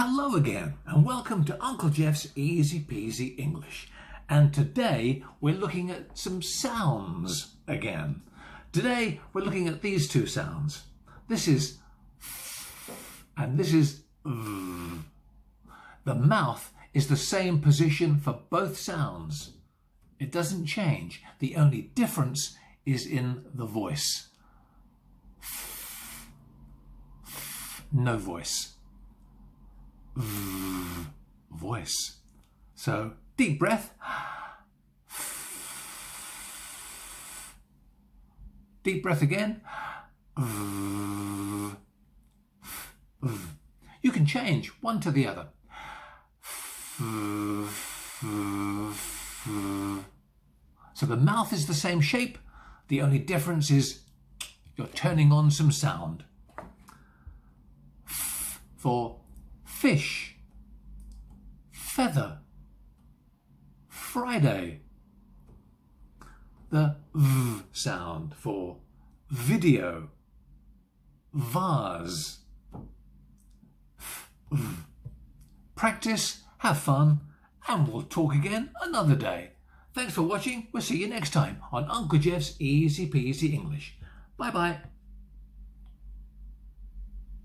Hello again and welcome to Uncle Geoff's Easy-Peasy English. And today we're looking at some sounds again. Today we're looking at these two sounds. This is and this is v. The mouth is the same position for both sounds. It doesn't change. The only difference is in the voice. No voice. Voice. So deep breath. Deep breath again. You can change one to the other. So the mouth is the same shape. The only difference is you're turning on some sound. For fish, feather, Friday. The v sound for video, vase. Practice, have fun, and we'll talk again another day. Thanks for watching. We'll see you next time on Uncle Geoff's Easy Peasy English. Bye bye.